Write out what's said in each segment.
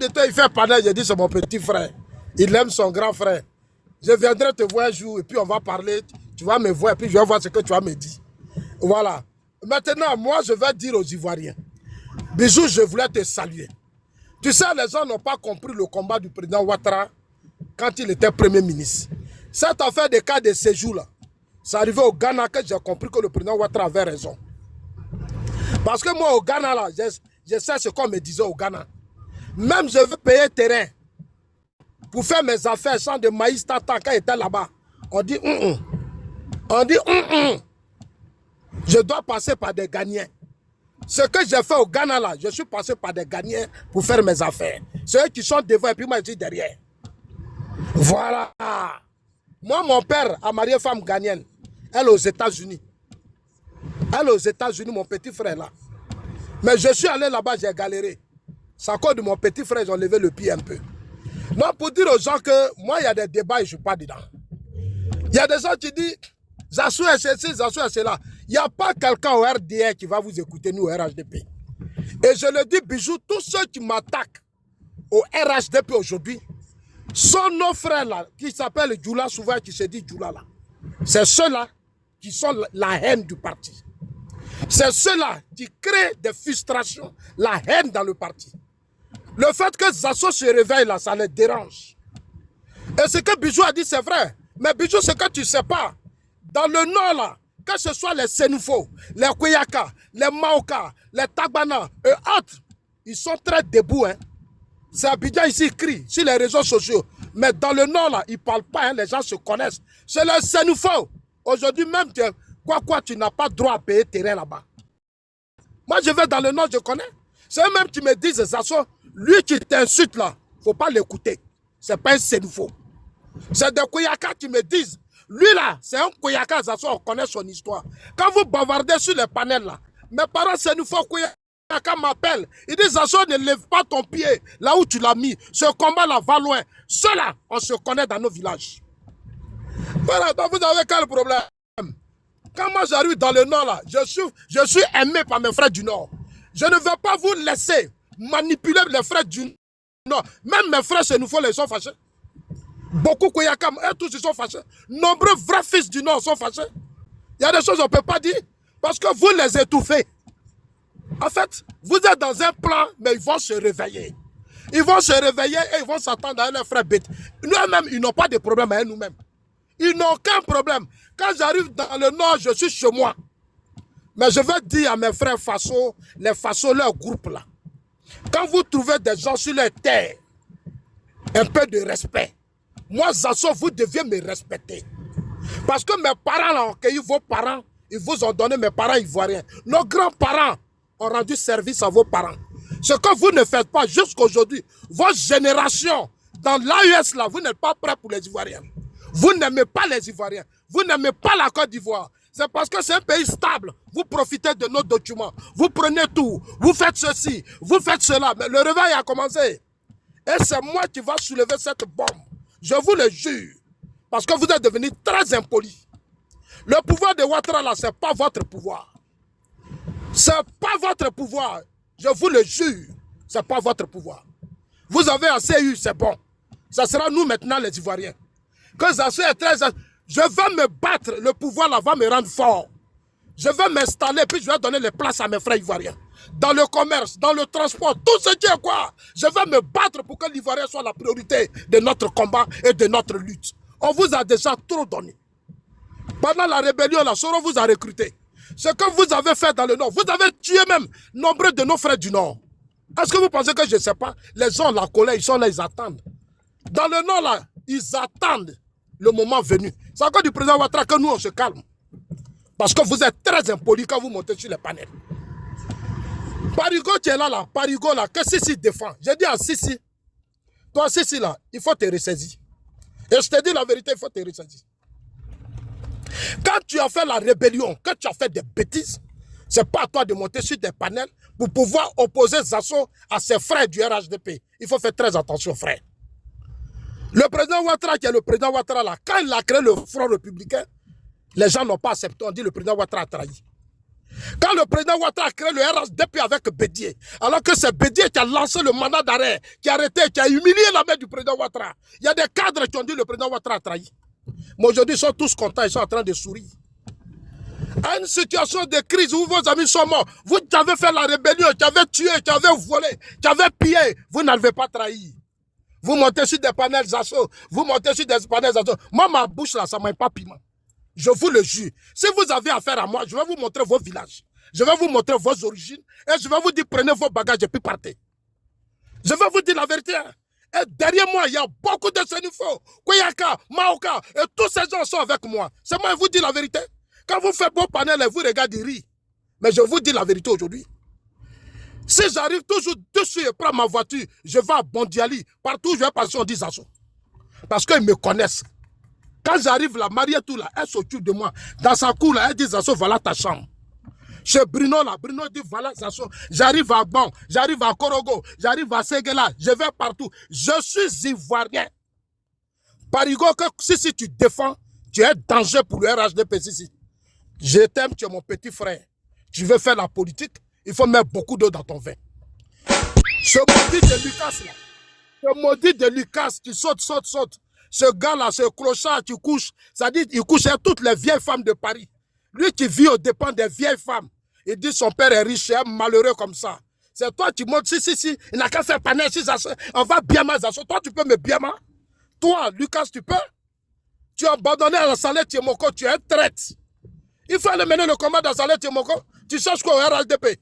Il fait panel, j'ai dit c'est mon petit frère. Il aime son grand frère. Je viendrai te voir un jour et puis on va parler. Tu vas me voir et puis je vais voir ce que tu vas me dire. Voilà. Maintenant, moi, je vais dire aux Ivoiriens. Bijou, je voulais te saluer. Tu sais, les gens n'ont pas compris le combat du président Ouattara quand il était Premier ministre. Cette affaire des cas de séjour là, c'est arrivé au Ghana que j'ai compris que le président Ouattara avait raison. Parce que moi, au Ghana, là, je sais ce qu'on me disait au Ghana. Même je veux payer terrain pour faire mes affaires sans de maïs tata quand il était là-bas. On dit On dit je dois passer par des gagnants. Ce que j'ai fait au Ghana là, je suis passé par des gagnants pour faire mes affaires. Ceux qui sont devant et puis moi je suis derrière. Voilà. Moi, mon père a marié une femme ghanéenne. Elle est aux États-Unis. Elle est aux États-Unis, mon petit frère là. Mais je suis allé là-bas, j'ai galéré. C'est à cause de mon petit frère, ils ont levé le pied un peu. Non, pour dire aux gens que moi, il y a des débats et je ne suis pas dedans. Il y a des gens qui disent, Zassou est ceci, Zassou est cela. Il n'y a pas quelqu'un au RDR qui va vous écouter, nous, au RHDP. Et je le dis, Bijou, tous ceux qui m'attaquent au RHDP aujourd'hui sont nos frères là, qui s'appellent Djoula, souvent qui se dit Djoula là. C'est ceux-là qui sont la haine du parti. C'est ceux-là qui créent des frustrations, la haine dans le parti. Le fait que Zasso se réveille là, ça les dérange. Et ce que Bijou a dit, c'est vrai. Mais Bijou, ce que tu ne sais pas, dans le nord là, que ce soit les Sénoufo, les Koyaka, les Maoka, les Tagbana et autres, ils sont très debout. Hein. C'est Abidjan ici, ils crient sur les réseaux sociaux. Mais dans le nord là, ils ne parlent pas, hein, les gens se connaissent. C'est les Sénoufo. Aujourd'hui même, tu n'as pas droit à payer terrain là-bas. Moi, je vais dans le nord, je connais. C'est eux-mêmes qui me disent, Zasso, lui qui t'insulte là, il ne faut pas l'écouter. Ce n'est pas un Sénoufo. C'est des Koyaka qui me disent, lui là, c'est un Koyaka, Zasso, on connaît son histoire. Quand vous bavardez sur les panels là, mes parents Sénoufo Koyaka m'appellent. Ils disent, Zasso, ne lève pas ton pied là où tu l'as mis. Ce combat là va loin. Ceux-là, on se connaît dans nos villages. Voilà, donc vous avez quel problème? Quand moi j'arrive dans le nord là, je suis aimé par mes frères du nord. Je ne vais pas vous laisser manipuler les frères du nord. Même mes frères chez nous, ils sont fâchés. Beaucoup Koyakam, eux tous ils sont fâchés. Nombreux vrais fils du nord sont fâchés. Il y a des choses qu'on ne peut pas dire parce que vous les étouffez. En fait, vous êtes dans un plan, mais ils vont se réveiller. Ils vont se réveiller et ils vont s'attendre à leurs frères bêtes. Nous-mêmes, ils n'ont pas de problème avec nous-mêmes. Ils n'ont aucun problème. Quand j'arrive dans le nord, je suis chez moi. Mais je vais dire à mes frères Faso, les Faso, leur groupe là. Quand vous trouvez des gens sur leur terre, un peu de respect. Moi, Zasso, vous deviez me respecter. Parce que mes parents là, ont accueilli vos parents, ils vous ont donné mes parents ivoiriens. Nos grands-parents ont rendu service à vos parents. Ce que vous ne faites pas jusqu'aujourd'hui, votre génération, dans l'AES là, vous n'êtes pas prêts pour les Ivoiriens. Vous n'aimez pas les Ivoiriens. Vous n'aimez pas la Côte d'Ivoire. C'est parce que c'est un pays stable. Vous profitez de nos documents. Vous prenez tout. Vous faites ceci. Vous faites cela. Mais le réveil a commencé. Et c'est moi qui va soulever cette bombe. Je vous le jure. Parce que vous êtes devenus très impolis. Le pouvoir de Ouattara, là, ce n'est pas votre pouvoir. Ce n'est pas votre pouvoir. Je vous le jure. Ce n'est pas votre pouvoir. Vous avez assez eu, c'est bon. Ça sera nous maintenant les Ivoiriens. Que ça soit très... Je vais me battre, le pouvoir là va me rendre fort. Je vais m'installer, puis je vais donner les places à mes frères ivoiriens. Dans le commerce, dans le transport, tout ce qui est quoi. Je vais me battre pour que l'Ivoirien soit la priorité de notre combat et de notre lutte. On vous a déjà trop donné. Pendant la rébellion, là, Soro vous a recruté. Ce que vous avez fait dans le Nord, vous avez tué même nombreux de nos frères du Nord. Est-ce que vous pensez que je ne sais pas? Les gens, la colère, ils sont là, ils attendent. Dans le Nord, là, ils attendent le moment venu. C'est encore du président Ouattara que nous, on se calme. Parce que vous êtes très impoli quand vous montez sur les panels. Parigo, tu es là, Parigo, là, que Sissi défend. J'ai dit à Sissi, toi, Sissi, là, il faut te ressaisir. Et je te dis la vérité, il faut te ressaisir. Quand tu as fait la rébellion, quand tu as fait des bêtises, ce n'est pas à toi de monter sur des panels pour pouvoir opposer Zasso à ses frères du RHDP. Il faut faire très attention, frère. Le président Ouattara, qui est le président Ouattara, là, quand il a créé le Front républicain, les gens n'ont pas accepté. On dit le président Ouattara a trahi. Quand le président Ouattara a créé le RHDP avec Bédié, alors que c'est Bédié qui a lancé le mandat d'arrêt, qui a arrêté, qui a humilié la main du président Ouattara. Il y a des cadres qui ont dit que le président Ouattara a trahi. Mais aujourd'hui, ils sont tous contents, ils sont en train de sourire. À une situation de crise où vos amis sont morts, vous avez fait la rébellion, qui avez tué, qui avez volé, qui avez pillé, vous n'avez pas trahi. Vous montez sur des panels d'assaut, vous montez sur des panels d'assaut. Moi, ma bouche là, ça ne m'a pas piment. Je vous le jure. Si vous avez affaire à moi, je vais vous montrer vos villages. Je vais vous montrer vos origines. Et je vais vous dire, prenez vos bagages et puis partez. Je vais vous dire la vérité. Et derrière moi, il y a beaucoup de Sénifo, Koyaka, Maoka. Et tous ces gens sont avec moi. C'est moi, je vous dis la vérité. Quand vous faites vos panels et vous regardez, ils rient. Mais je vous dis la vérité aujourd'hui. Si j'arrive toujours dessus et prends ma voiture, je vais à Bondiali. Partout où je vais passer, on dit Zasso. Parce qu'ils me connaissent. Quand j'arrive là, Mariétou là, elle s'occupe de moi. Dans sa cour là, elle dit Zasso, voilà ta chambre. Chez Bruno là, Bruno dit voilà Zasso. J'arrive à Bon, j'arrive à Korogo, j'arrive à Séguéla, je vais partout. Je suis ivoirien. Parigo, que si tu défends, tu es danger pour le RHDP. Si. Je t'aime, tu es mon petit frère. Tu veux faire la politique, il faut mettre beaucoup d'eau dans ton vin. Ce maudit de Lucas là, ce maudit de Lucas, tu sautes. Ce gars-là, ce clochard, tu couches. Ça dit, il couche avec toutes les vieilles femmes de Paris. Lui qui vit aux dépens des vieilles femmes. Il dit son père est riche, et malheureux comme ça. C'est toi qui montes, si. Il n'a qu'à faire panel, si ça, on va bien mal. Toi, tu peux me bien mal. Toi, Lucas, tu peux. Tu as abandonné à la Salette Tiemoko, tu es un traître. Il faut aller mener le combat dans Salette Tiemoko. Tu cherches quoi au RHDP?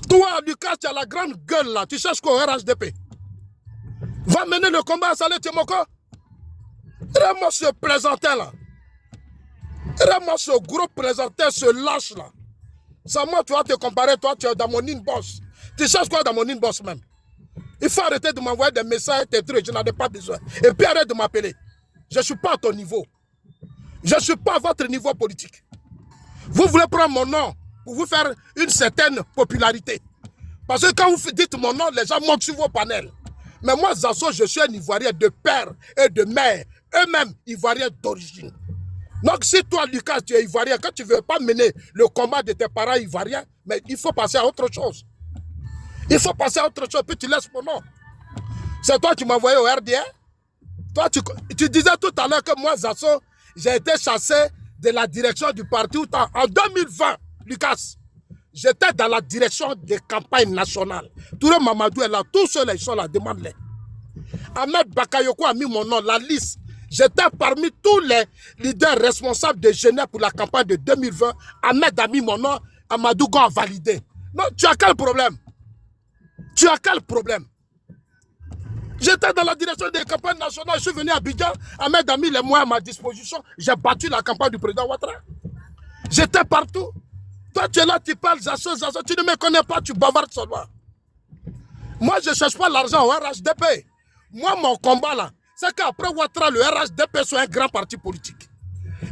Toi, Lucas, tu as la grande gueule là. Tu cherches quoi au RHDP? Va mener le combat à Salette Tiemoko. Vraiment ce plaisantin là. Vraiment ce gros plaisantin, ce lâche là. Ça, moi, tu vas te comparer, toi, tu es dans mon inbox. Tu cherches quoi dans mon inbox même? Il faut arrêter de m'envoyer des messages, des trucs, je n'en ai pas besoin. Et puis arrête de m'appeler. Je ne suis pas à ton niveau. Je ne suis pas à votre niveau politique. Vous voulez prendre mon nom pour vous faire une certaine popularité. Parce que quand vous dites mon nom, les gens montent sur vos panels. Mais moi, Zasso, je suis un Ivoirien de père et de mère. Eux-mêmes, Ivoiriens d'origine. Donc, si toi, Lucas, tu es Ivoirien, quand tu ne veux pas mener le combat de tes parents ivoiriens, mais il faut passer à autre chose. Il faut passer à autre chose, puis tu laisses mon nom. C'est toi qui m'as envoyé au RDA. Toi, tu disais tout à l'heure que moi, Zasso, j'ai été chassé de la direction du parti. En 2020, Lucas, j'étais dans la direction des campagnes nationales. Touré Mamadou est là, tous ceux-là, ils sont là, demande-les. Ahmed Bakayoko a mis mon nom, la liste. J'étais parmi tous les leaders responsables de Genève pour la campagne de 2020. Ahmed a mis mon nom, Amadou Go a validé. Non, tu as quel problème? Tu as quel problème? J'étais dans la direction des campagnes nationales, je suis venu à Abidjan, Ahmed a mis les moyens à ma disposition, j'ai battu la campagne du président Ouattara. J'étais partout. Toi, tu es là, tu parles, Zasso, tu ne me connais pas, tu bavardes seulement. Moi, je ne cherche pas l'argent au RHDP. Moi, mon combat là, c'est qu'après Ouattara, le RHDP soit un grand parti politique.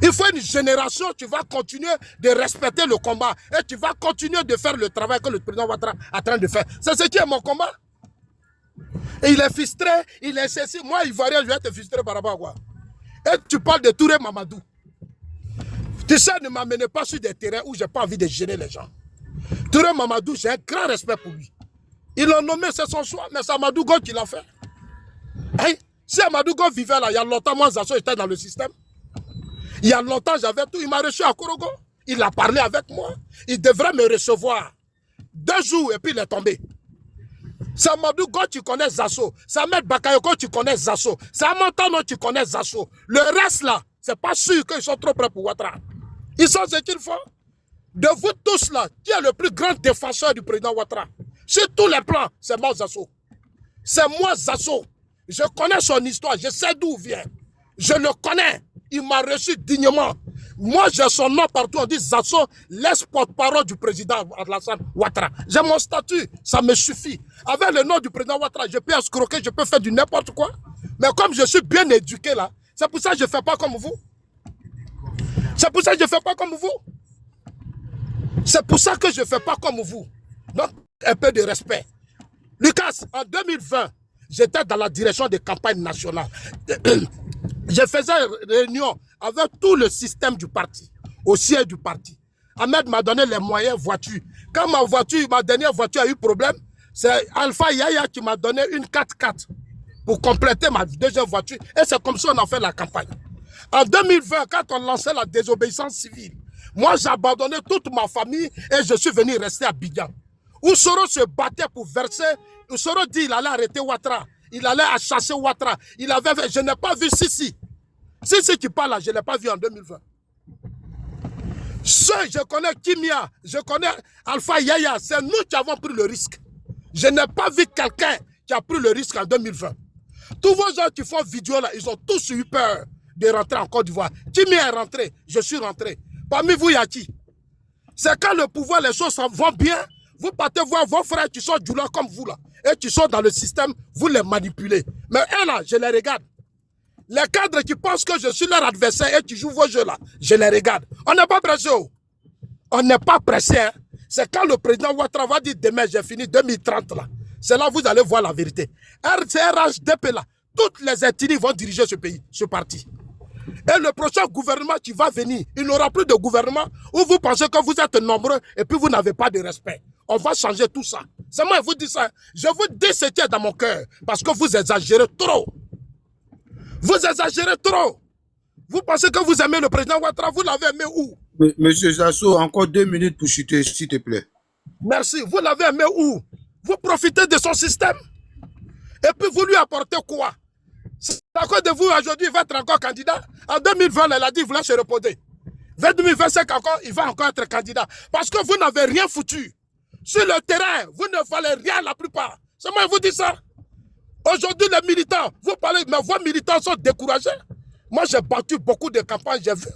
Il faut une génération, tu vas continuer de respecter le combat et tu vas continuer de faire le travail que le président Ouattara est en train de faire. C'est ce qui est mon combat. Et il est frustré, il est ceci. Moi, Ivoirien, je vais te frustrer par rapport à quoi? Et tu parles de Touré Mamadou. Tu sais, ne m'amenez pas sur des terrains où je n'ai pas envie de gêner les gens. Touré Mamadou, j'ai un grand respect pour lui. Il l'a nommé, c'est son choix, mais c'est Amadou Go qui l'a fait. Hey, si Amadou Go vivait là, il y a longtemps, moi, Zasso, j'étais dans le système. Il y a longtemps, j'avais tout. Il m'a reçu à Korogo. Il a parlé avec moi. Il devrait me recevoir 2 jours et puis il est tombé. C'est Amadou Go, tu connais Zasso. C'est Ahmed Bakayoko, tu connais Zasso. C'est Amantano, tu connais Zasso. Le reste là, c'est pas sûr qu'ils sont trop prêts pour Ouattara. Ils sont ce qu'il faut. De vous tous là, qui est le plus grand défenseur du président Ouattara? Sur tous les plans, c'est moi Zasso. C'est moi Zasso. Je connais son histoire, je sais d'où il vient. Je le connais. Il m'a reçu dignement. Moi, j'ai son nom partout. On dit Zasso, l'ex-porte-parole du président Alassane Ouattara. J'ai mon statut, ça me suffit. Avec le nom du président Ouattara, je peux escroquer, je peux faire du n'importe quoi. Mais comme je suis bien éduqué là, c'est pour ça que je ne fais pas comme vous. C'est pour ça que je ne fais pas comme vous. C'est pour ça que je ne fais pas comme vous. Donc, un peu de respect. Lucas, en 2020, j'étais dans la direction des campagnes nationales. Je faisais réunion avec tout le système du parti, au siège du parti. Ahmed m'a donné les moyens voiture. Quand ma dernière voiture a eu problème, c'est Alpha Yaya qui m'a donné une 4x4 pour compléter ma deuxième voiture. Et c'est comme ça qu'on a fait la campagne. En 2020, quand on lançait la désobéissance civile, moi j'ai abandonné toute ma famille et je suis venu rester à Bidjan. Oussoro se battait pour verser. Oussoro dit qu'il allait arrêter Ouattara. Il allait chasser Ouattara. Je n'ai pas vu Sissi. Sissi qui parle là, je ne l'ai pas vu en 2020. Je connais Kimia, je connais Alpha Yaya. C'est nous qui avons pris le risque. Je n'ai pas vu quelqu'un qui a pris le risque en 2020. Tous vos gens qui font vidéo là, ils ont tous eu peur de rentrer en Côte d'Ivoire. Kimia est rentré, je suis rentré. Parmi vous, il y a qui? C'est quand le pouvoir, les choses vont bien. Vous partez voir vos frères qui sont du là comme vous là. Et qui sont dans le système, vous les manipulez. Mais eux là, je les regarde. Les cadres qui pensent que je suis leur adversaire et qui jouent vos jeux là, je les regarde. On n'est pas pressé. On n'est pas pressé. Hein. C'est quand le président Ouattara va dire demain, j'ai fini 2030 là. C'est là que vous allez voir la vérité. RCRHDP là, toutes les ethnies vont diriger ce pays, ce parti. Et le prochain gouvernement qui va venir, il n'aura plus de gouvernement où vous pensez que vous êtes nombreux et puis vous n'avez pas de respect. On va changer tout ça. C'est moi qui vous dis ça. Je vous dis ce qui est dans mon cœur parce que vous exagérez trop. Vous exagérez trop. Vous pensez que vous aimez le président Ouattara, vous l'avez aimé où? Monsieur Zasso, encore 2 minutes pour chuter, s'il te plaît. Merci. Vous l'avez aimé où? Vous profitez de son système. Et puis vous lui apportez quoi? C'est à cause de vous aujourd'hui, il va être encore candidat. En 2020, elle a dit qu'il voulait se reposer. 2025 encore, il va encore être candidat. Parce que vous n'avez rien foutu. Sur le terrain, vous ne valez rien la plupart. C'est moi qui vous dis ça. Aujourd'hui, les militants, vous parlez, mais vos militants sont découragés. Moi, j'ai battu beaucoup de campagnes, j'ai vu.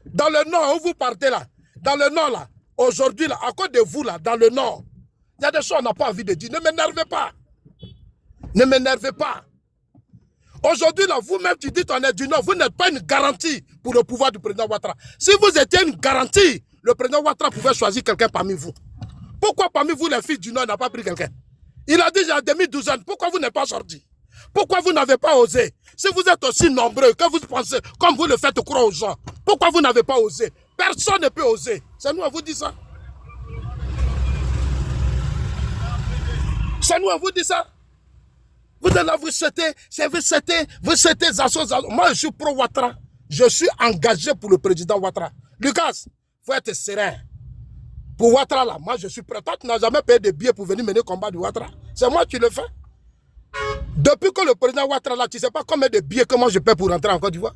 Dans le nord, où vous partez là, dans le nord là, aujourd'hui là, à cause de vous là, dans le nord, il y a des choses qu'on n'a pas envie de dire. Ne m'énervez pas. Ne m'énervez pas. Aujourd'hui là, vous-même qui dites on est du nord, vous n'êtes pas une garantie pour le pouvoir du président Ouattara. Si vous étiez une garantie, le président Ouattara pouvait choisir quelqu'un parmi vous. Pourquoi parmi vous, les filles du nord, n'a pas pris quelqu'un? Il a dit, j'ai un demi-douzaine. Pourquoi vous n'êtes pas sorti? Pourquoi vous n'avez pas osé? Si vous êtes aussi nombreux, que vous pensez, comme vous le faites croire aux gens, pourquoi vous n'avez pas osé? Personne ne peut oser. C'est nous, on vous dit ça. C'est nous, on vous dit ça. Vous êtes là, vous souhaitez Zasso. Moi, je suis pro-Ouattara. Je suis engagé pour le président Ouattara. Lucas, il faut être serein. Pour Ouattara, là, moi, je suis prêt. Toi, tu n'as jamais payé de billets pour venir mener le combat de Ouattara. C'est moi qui le fais. Depuis que le président Ouattara, là, tu ne sais pas combien de billets que moi je paie pour rentrer en Côte d'Ivoire.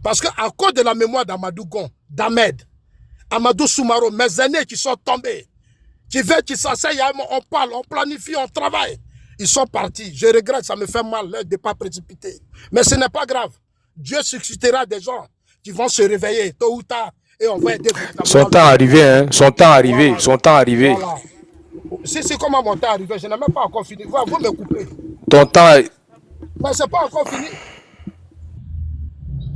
Parce qu'à cause de la mémoire d'Amadou Gon, d'Ahmed, Amadou Soumaro, mes aînés qui sont tombés, qui s'asseyent, on parle, on planifie, on travaille. Ils sont partis. Je regrette, ça me fait mal de ne pas précipiter. Mais ce n'est pas grave. Dieu suscitera des gens qui vont se réveiller tôt ou tard et on va aider. Son temps arrivé, hein. Son temps arrivé, voilà. Son temps arrivé. Voilà. Si, comment mon temps arrivé, je n'ai même pas encore fini. Vous me coupez. Ton temps. Mais c'est pas encore fini.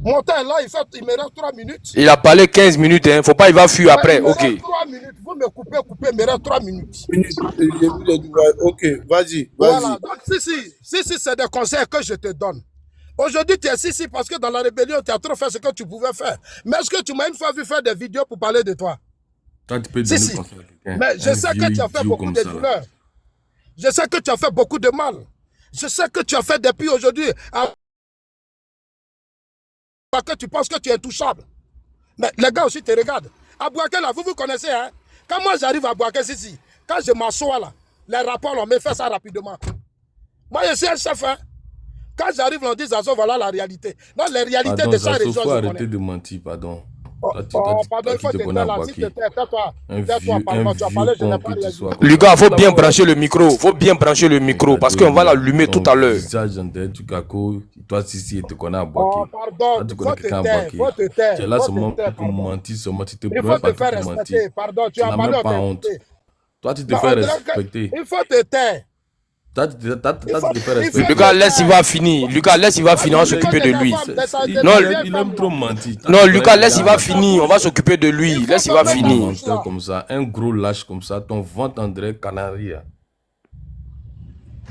Mon temps est là, il me reste 3 minutes. Il a parlé 15 minutes, hein. Faut pas, il va fuir après. Ok. 3 minutes. Vous me coupez, il me reste 3 minutes. Ok, vas-y. Voilà. Donc, si, c'est des conseils que je te donne. Aujourd'hui, tu es ici parce que dans la rébellion, tu as trop fait ce que tu pouvais faire. Mais est-ce que tu m'as une fois vu faire des vidéos pour parler de toi? Toi, tu peux donner conseil à quelqu'un. Mais je sais que tu as fait beaucoup de douleurs. Je sais que tu as fait beaucoup de mal. Je sais que tu as fait depuis aujourd'hui. Que tu penses que tu es intouchable. Mais les gars aussi te regardent. À Bouaké, là, vous connaissez, hein? Quand moi j'arrive à Bouaké, ici, quand je m'assois là, les rapports, on me fait ça rapidement. Moi, je suis un chef, hein? Quand j'arrive, on dit, Zasso, voilà la réalité. Non, les réalités de sa région, il faut arrêter de mentir, pardon. Pardon, il faut te taire là. Si tu tais-toi, pardon, tu as parlé, je n'ai pas réagi. Lucas, il faut bien brancher le micro. Il faut bien brancher le micro parce qu'on va l'allumer tout à l'heure. Toi, si tu connais à Bouaké. Pardon, il faut te taire. Tu es là seulement pour mentir, seulement tu te il faut te faire respecter. Pardon, tu as parlé, honte. Toi, tu te fais respecter. Il faut te taire. Lucas, laisse, il va finir. Lucas, laisse, il va finir. On va s'occuper de lui. Il aime trop mentir. Non, Lucas, laisse, il va finir. On va s'occuper de lui. Laisse, il va finir. Comme ça, un gros lâche comme ça, ton ventre André Canaria.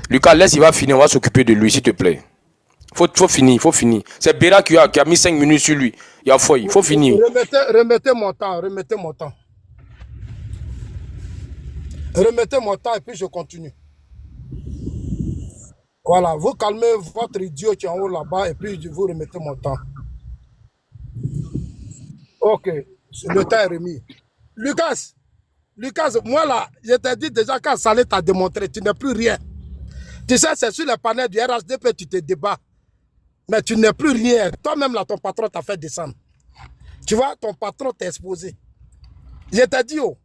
Lucas, laisse, il va finir. On va s'occuper de lui, s'il te plaît. Faut finir, faut finir. C'est Béra qui a mis 5 minutes sur lui. Il faut finir. Remettez mon temps, remettez mon temps. Remettez mon temps et puis je continue. Voilà, vous calmez votre idiot qui est en haut là-bas et puis vous remettez mon temps. Ok, le temps est remis. Lucas, moi là, je t'ai dit déjà quand Salé t'a démontré, tu n'es plus rien. Tu sais, c'est sur les panels du RHDP que tu te débats. Mais tu n'es plus rien. Toi-même là, ton patron t'a fait descendre. Tu vois, ton patron t'a exposé. Je t'ai dit, oh,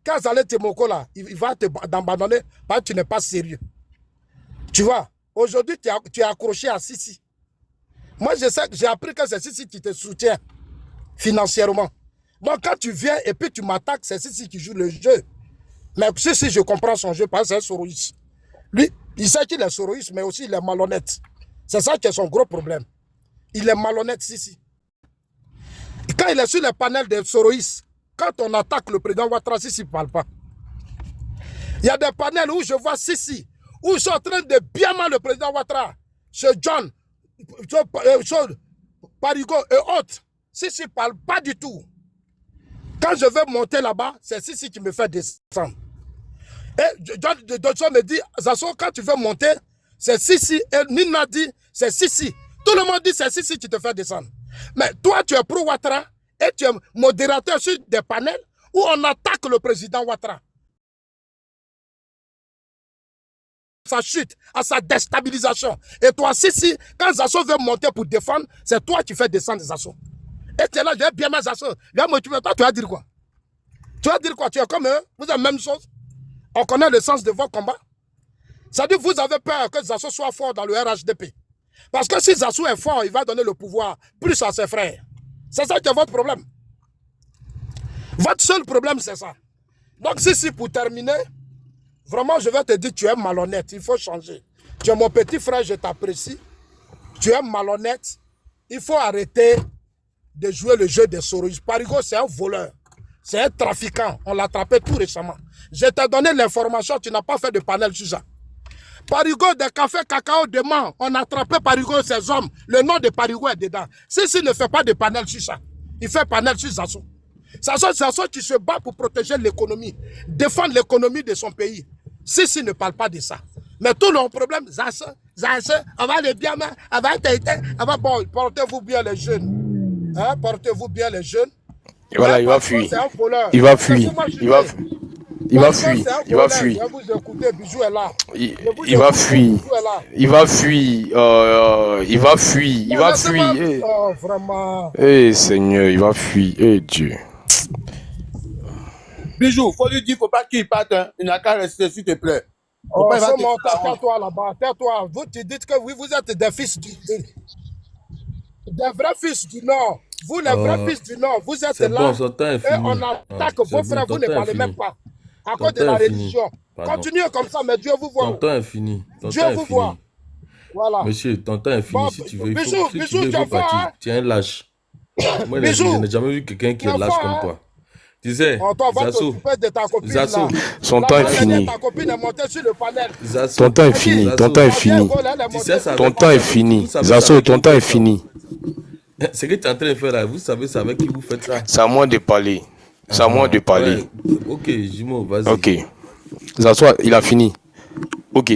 quand Salé Temoko là, il va t'abandonner parce que tu n'es pas sérieux. Tu vois, aujourd'hui, tu es accroché à Sissi. Moi, je sais que j'ai appris que c'est Sissi qui te soutient financièrement. Donc, quand tu viens et puis tu m'attaques, c'est Sissi qui joue le jeu. Mais Sissi, je comprends son jeu parce que c'est un soroïste. Lui, il sait qu'il est soroïste, mais aussi il est malhonnête. C'est ça qui est son gros problème. Il est malhonnête, Sissi. Quand il est sur les panels des soroïstes, quand on attaque le président Ouattara, Sissi ne parle pas. Il y a des panels où je vois Sissi, où ils sont en train de bien mal le président Ouattara, chez John, Parigo et autres. Sissi ne parle pas du tout. Quand je vais monter là-bas, c'est Sissi qui me fait descendre. Et John me dit, Zasso, quand tu veux monter, c'est Sissi. Et Nina dit, c'est Sissi. Tout le monde dit, c'est Sissi qui te fait descendre. Mais toi, tu es pro Ouattara et tu es modérateur sur des panels où on attaque le président Ouattara. Sa chute, à sa déstabilisation. Et toi, Sissi, quand Zasso veut monter pour défendre, c'est toi qui fais descendre Zasso. Et tu es là, je vais bien mettre Zasso. Toi, tu vas dire quoi? Tu vas dire quoi? Tu es comme eux, vous avez la même chose. On connaît le sens de vos combats. C'est-à-dire que vous avez peur que Zasso soit fort dans le RHDP. Parce que si Zasso est fort, il va donner le pouvoir plus à ses frères. C'est ça qui est votre problème. Votre seul problème, c'est ça. Donc, si pour terminer, vraiment, je vais te dire, tu es malhonnête. Il faut changer. Tu es mon petit frère, je t'apprécie. Tu es malhonnête. Il faut arrêter de jouer le jeu des soroïstes. Parigo, c'est un voleur. C'est un trafiquant. On l'a attrapé tout récemment. Je t'ai donné l'information, tu n'as pas fait de panel sur ça. Parigo, des cafés cacao de Mans, on a attrapé Parigo et ses hommes. Le nom de Parigo est dedans. Sissi ne fait pas de panel sur ça. Il fait panel sur Zasso. Zasso qui se bat pour protéger l'économie, défendre l'économie de son pays. Sissi ne parle pas de ça. Mais tout le problème, Zasso, on va les bien, on va bon, portez-vous bien les jeunes. Hein, portez-vous bien les jeunes. Et voilà, il va fuir. Il va fuir. Il va fuir. Il va fuir. Il va fuir. Il va fuir. Il va fuir. Il va fuir. Il va fuir. Oh, vraiment. Eh Seigneur, il va fuir. Eh Dieu. Bijou, faut lui dire, faut pas qu'il parte. Hein. Il n'a qu'à rester, s'il te plaît. Oh, tais-toi là-bas. Tais-toi. Vous te dites que oui, vous êtes des fils des vrais fils du Nord. Vous, les vrais fils du Nord, vous êtes là. Bon, et on attaque vos frères, vous ne parlez même pas. À cause de la religion. Continuez comme ça, mais Dieu vous voit. Ton temps est fini. Dieu vous voit. Voilà. Monsieur, ton temps est fini. Bon, si tu veux, Bijou, si tu veux, il faut partir. hein? Tu es un lâche. Moi, je n'ai jamais vu quelqu'un qui est lâche comme toi. Tu sais, Zasso, Zasso, son temps est fini. Ta copine est montée sur le panel. Ton temps est fini. Ton temps est fini. Ton temps est fini. Zasso, ton temps est fini. Ce que tu es en train de faire là, vous savez, c'est avec qui vous faites ça. C'est à moi de parler. C'est à moi de parler. Ouais. Ok, Jimo, vas-y. Ok. Zasso, il a fini. Ok.